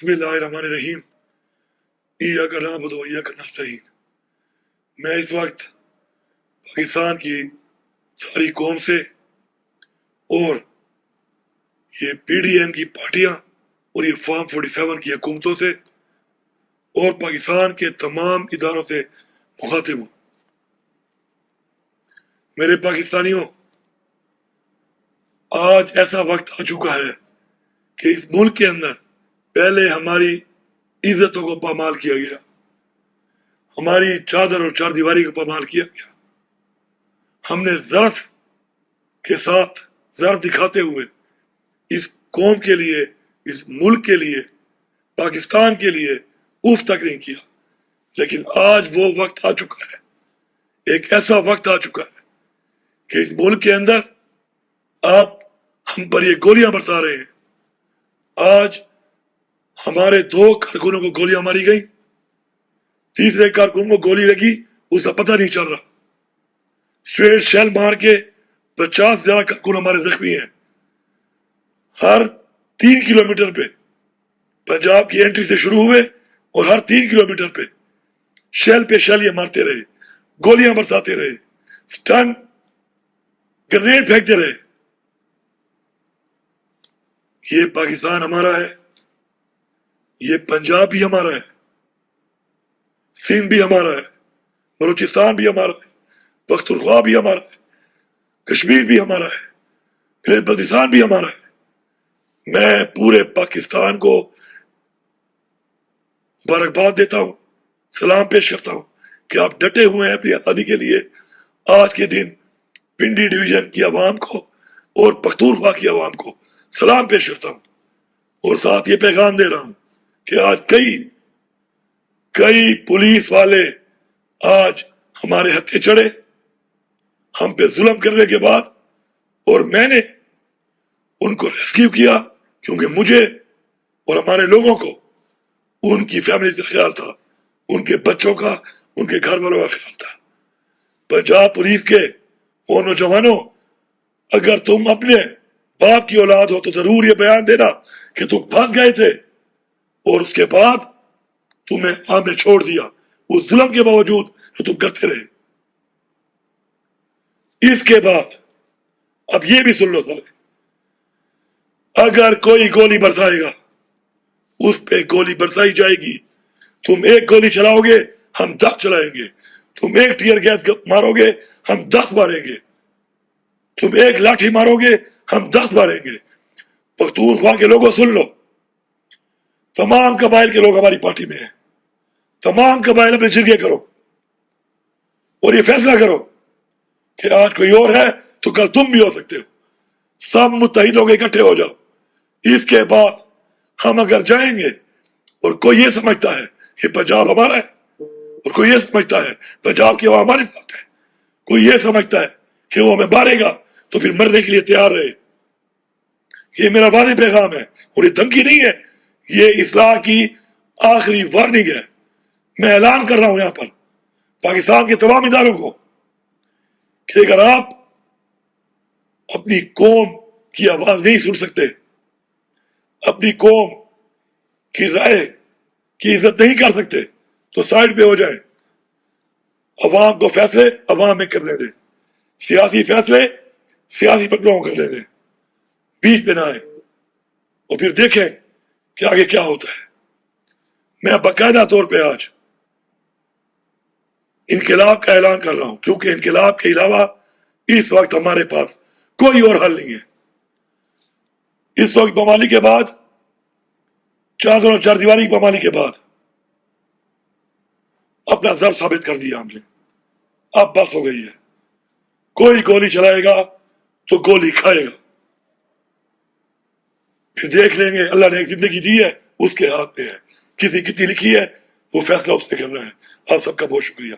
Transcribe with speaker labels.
Speaker 1: بسم اللہ الرحمن الرحیم ایاک نعبد و ایاک نستعین۔ میں اس وقت پاکستان کی ساری قوم سے اور یہ پی ڈی ایم کی پارٹیاں اور یہ فارم 47 کی حکومتوں سے اور پاکستان کے تمام اداروں سے مخاطب ہوں۔ میرے پاکستانیوں، آج ایسا وقت آ چکا ہے کہ اس ملک کے اندر پہلے ہماری عزتوں کو پامال کیا گیا، ہماری چادر اور چار دیواری کو پامال کیا گیا۔ ہم نے ظرف کے ساتھ ظرف دکھاتے ہوئے اس قوم کے لیے، اس ملک کے لیے، پاکستان کے لیے اف تک نہیں کیا۔ لیکن آج وہ وقت آ چکا ہے، ایک ایسا وقت آ چکا ہے کہ اس ملک کے اندر آپ ہم پر یہ گولیاں برسا رہے ہیں۔ آج ہمارے 2 کارکنوں کو گولیاں ماری گئی، تیسرے کارکن کو گولی لگی، اس کا پتہ نہیں چل رہا۔ اسٹریٹ شیل مار کے 50 زیادہ کارکن ہمارے زخمی ہیں۔ ہر 3 کلومیٹر پہ پنجاب کی انٹری سے شروع ہوئے اور ہر 3 کلومیٹر پہ شیل یہ مارتے رہے، گولیاں برساتے رہے، سٹن گرنیڈ پھینکتے رہے۔ یہ پاکستان ہمارا ہے، یہ پنجاب بھی ہمارا ہے، سندھ بھی ہمارا ہے، بلوچستان بھی ہمارا ہے، پختونخوا بھی ہمارا ہے، کشمیر بھی ہمارا ہے، گلیت بلتستان بھی ہمارا ہے۔ میں پورے پاکستان کو مبارکباد دیتا ہوں، سلام پیش کرتا ہوں کہ آپ ڈٹے ہوئے ہیں اپنی آزادی کے لیے۔ آج کے دن پنڈی ڈویژن کی عوام کو اور پختونخوا کی عوام کو سلام پیش کرتا ہوں، اور ساتھ یہ پیغام دے رہا ہوں کہ آج کئی پولیس والے آج ہمارے ہتھے چڑھے ہم پہ ظلم کرنے کے بعد، اور میں نے ان کو ریسکیو کیا کیونکہ مجھے اور ہمارے لوگوں کو ان کی فیملی سے خیال تھا، ان کے بچوں کا، ان کے گھر والوں کا خیال تھا۔ پنجاب پولیس کے وہ نوجوانوں، اگر تم اپنے باپ کی اولاد ہو تو ضرور یہ بیان دینا کہ تم پھنس گئے تھے اور اس کے بعد تمہیں ہم نے چھوڑ دیا، اس ظلم کے باوجود جو تم کرتے رہے۔ اس کے بعد اب یہ بھی سن لو سارے، اگر کوئی گولی برسائے گا اس پہ گولی برسائی جائے گی۔ تم ایک گولی چلاؤ گے، ہم 10 چلائیں گے۔ تم ایک ٹیئر گیس مارو گے، ہم 10 ماریں گے۔ تم ایک لاٹھی مارو گے، ہم 10 ماریں گے۔ پختونخوا کے لوگوں سن لو، تمام قبائل کے لوگ ہماری پارٹی میں ہیں۔ تمام قبائل اپنے جرگے کرو اور یہ فیصلہ کرو کہ آج کوئی اور ہے تو کل تم بھی ہو سکتے ہو۔ سب متحد ہو کے اکٹھے ہو جاؤ۔ اس کے بعد ہم اگر جائیں گے اور کوئی یہ سمجھتا ہے کہ پنجاب ہمارا ہے، اور کوئی یہ سمجھتا ہے پنجاب کی عوام ہمارے ساتھ ہے، کوئی یہ سمجھتا ہے کہ وہ ہمیں مارے گا تو پھر مرنے کے لیے تیار رہے۔ یہ میرا واضح پیغام ہے اور یہ دھمکی نہیں ہے، یہ اصلاح کی آخری وارننگ ہے۔ میں اعلان کر رہا ہوں یہاں پر پاکستان کے تمام اداروں کو کہ اگر آپ اپنی قوم کی آواز نہیں سن سکتے، اپنی قوم کی رائے کی عزت نہیں کر سکتے تو سائڈ پہ ہو جائیں۔ عوام کو فیصلے عوام میں کرنے دیں، سیاسی فیصلے سیاسی پتلوں کو کرنے دیں، بیچ میں نہ آئے، اور پھر دیکھیں کہ آگے کیا ہوتا ہے۔ میں باقاعدہ طور پہ آج انقلاب کا اعلان کر رہا ہوں، کیونکہ انقلاب کے علاوہ اس وقت ہمارے پاس کوئی اور حل نہیں ہے۔ اس وقت پامالی کے بعد، چادر اور چار دیواری کی پامالی کے بعد اپنا زر ثابت کر دیا ہم نے۔ اب بس ہو گئی ہے، کوئی گولی چلائے گا تو گولی کھائے گا۔ پھر دیکھ لیں گے، اللہ نے ایک زندگی دی ہے، اس کے ہاتھ میں ہے، کسی کتنی لکھی ہے وہ فیصلہ اس نے کرنا ہے۔ آپ سب کا بہت شکریہ۔